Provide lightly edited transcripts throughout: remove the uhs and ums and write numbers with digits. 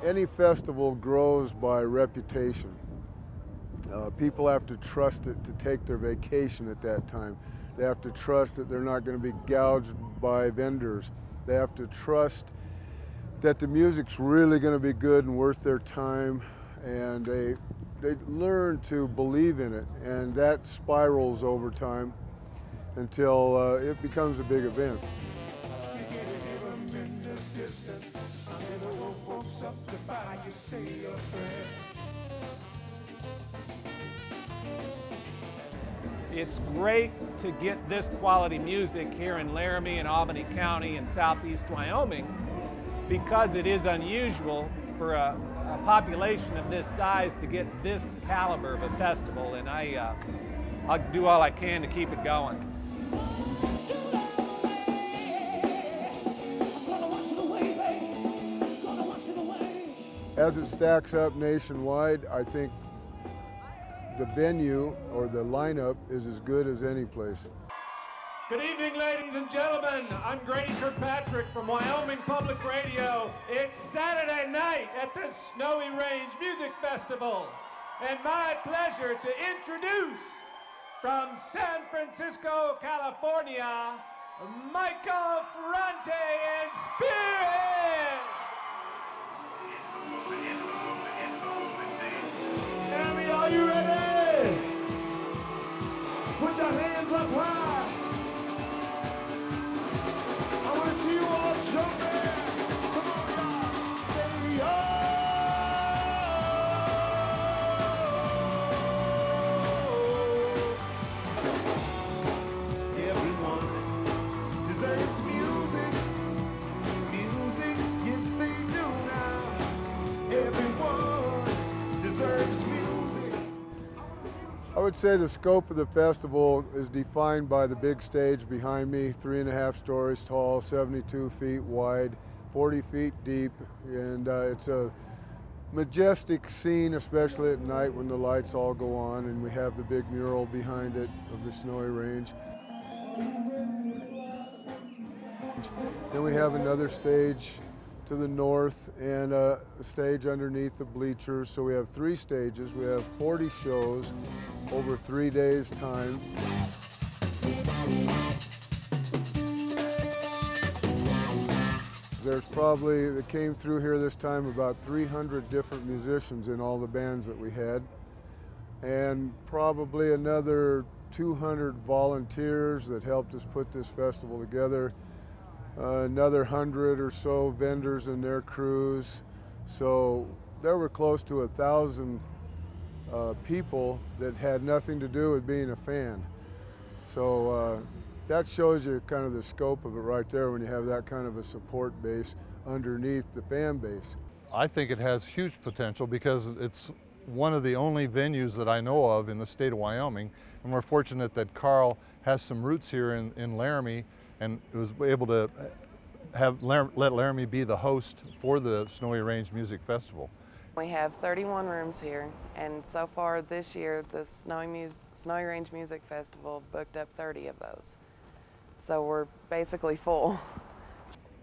Any festival grows by reputation. People have to trust it to take their vacation at that time. They have to trust that they're not going to be gouged by vendors. They have to trust that the music's really going to be good and worth their time, and they learn to believe in it, and that spirals over time until it becomes a big event. It's great to get this quality music here in Laramie and Albany County and southeast Wyoming because it is unusual for a population of this size to get this caliber of a festival, and I'll do all I can to keep it going. As it stacks up nationwide, I think the venue or the lineup is as good as any place. Good evening, ladies and gentlemen. I'm Grady Kirkpatrick from Wyoming Public Radio. It's Saturday night at the Snowy Range Music Festival, and my pleasure to introduce from San Francisco, California, Michael Ferrante and Spirit. Laramie, are you ready? Put your hands up high. I want to see you all jumping. Come on, y'all. Say oh. Everyone deserves music. Music, yes they do now. Everyone deserves music. I would say the scope of the festival is defined by the big stage behind me, 3.5 stories tall, 72 feet wide, 40 feet deep, and it's a majestic scene, especially at night when the lights all go on and we have the big mural behind it of the Snowy Range. Then we have another stage to the north and a stage underneath the bleachers. So we have 3 stages. We have 40 shows over 3 days' time. There's probably, that came through here this time, about 300 different musicians in all the bands that we had, and probably another 200 volunteers that helped us put this festival together. Another 100 or so vendors and their crews. So there were close to 1,000 people that had nothing to do with being a fan. So that shows you kind of the scope of it right there when you have that kind of a support base underneath the fan base. I think it has huge potential because it's one of the only venues that I know of in the state of Wyoming, and we're fortunate that Carl has some roots here in Laramie and was able to let Laramie be the host for the Snowy Range Music Festival. We have 31 rooms here, and so far this year the Snowy Range Music Festival booked up 30 of those. So we're basically full.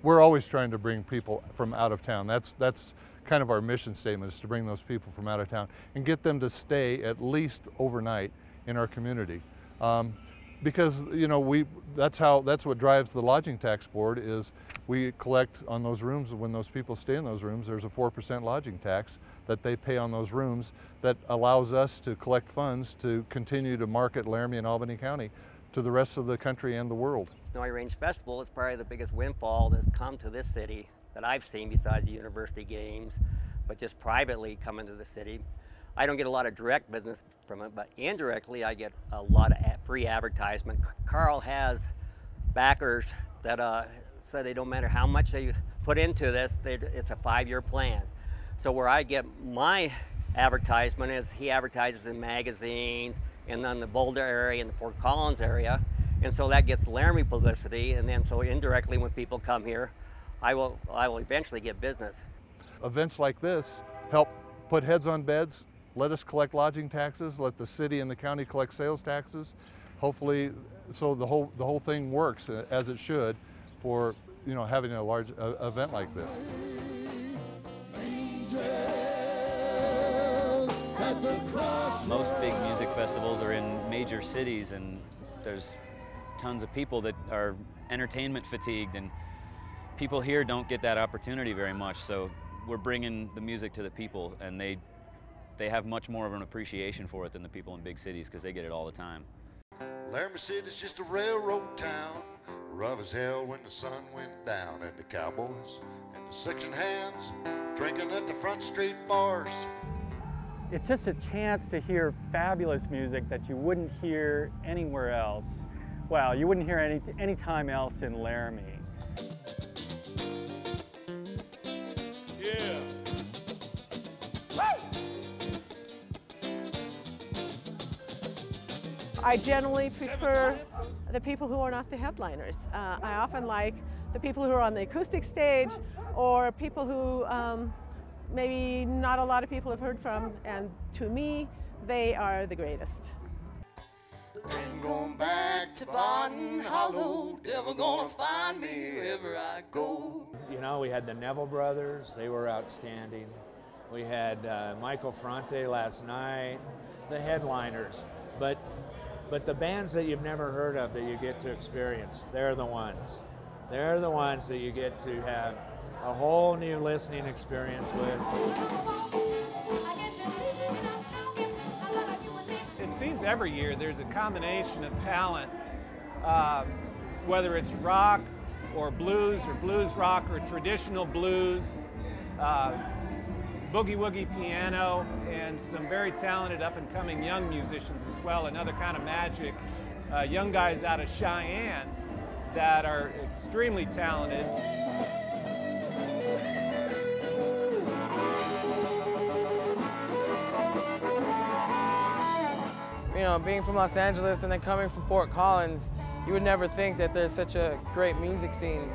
We're always trying to bring people from out of town. That's kind of our mission statement, is to bring those people from out of town and get them to stay at least overnight in our community. Because that's what drives the lodging tax board, is we collect on those rooms. When those people stay in those rooms, there's a 4% lodging tax that they pay on those rooms that allows us to collect funds to continue to market Laramie and Albany County to the rest of the country and the world. Snowy Range Festival is probably the biggest windfall that's come to this city that I've seen, besides the university games, but just privately coming to the city. I don't get a lot of direct business from it, but indirectly I get a lot of free advertisement. Carl has backers that say they don't matter how much they put into this, it's a 5-year plan. So where I get my advertisement is he advertises in magazines and then the Boulder area and the Fort Collins area, and so that gets Laramie publicity, and then so indirectly when people come here, I will eventually get business. Events like this help put heads on beds. Let us collect lodging taxes, let the city and the county collect sales taxes. Hopefully, so the whole thing works as it should for having a large event like this. Most big music festivals are in major cities, and there's tons of people that are entertainment fatigued, and people here don't get that opportunity very much. So we're bringing the music to the people, and they have much more of an appreciation for it than the people in big cities because they get it all the time. Laramie City's just a railroad town, rough as hell when the sun went down, and the cowboys and the section hands drinking at the front street bars. It's just a chance to hear fabulous music that you wouldn't hear anywhere else. Well, you wouldn't hear any time else in Laramie. Yeah. I generally prefer the people who are not the headliners. I often like the people who are on the acoustic stage, or people who maybe not a lot of people have heard from, and to me, they are the greatest. Ain't going back to Barton Hollow, devil gonna find me wherever I go. You know, we had the Neville Brothers, they were outstanding. We had Michael Fronte last night, the headliners. But the bands that you've never heard of that you get to experience, they're the ones. They're the ones that you get to have a whole new listening experience with. It seems every year there's a combination of talent, whether it's rock or blues rock or traditional blues, boogie woogie piano, and some very talented up and coming young musicians as well. Another kind of magic, young guys out of Cheyenne that are extremely talented. You know, being from Los Angeles and then coming from Fort Collins, you would never think that there's such a great music scene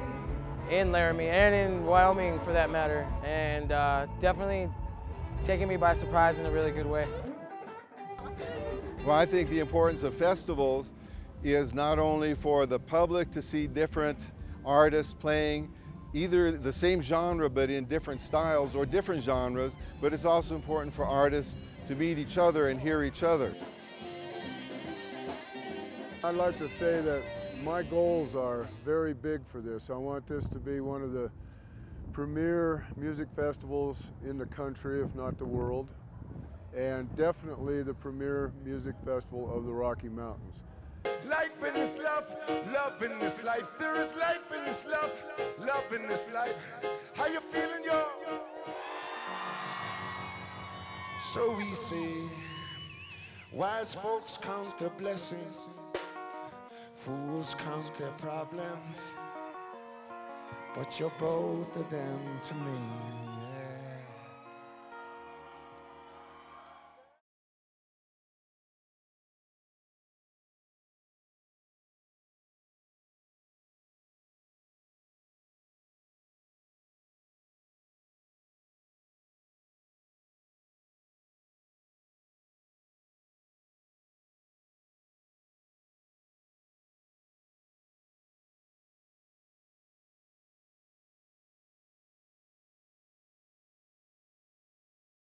in Laramie and in Wyoming for that matter, and definitely taking me by surprise in a really good way. Well, I think the importance of festivals is not only for the public to see different artists playing either the same genre but in different styles or different genres, but it's also important for artists to meet each other and hear each other. I'd like to say that my goals are very big for this. I want this to be one of the premier music festivals in the country, if not the world, and definitely the premier music festival of the Rocky Mountains. Life in this love in this life. There is life in this love in this life. How you feeling, yo? So we say, wise folks count their blessings, fools count their problems, but you're both of them to me.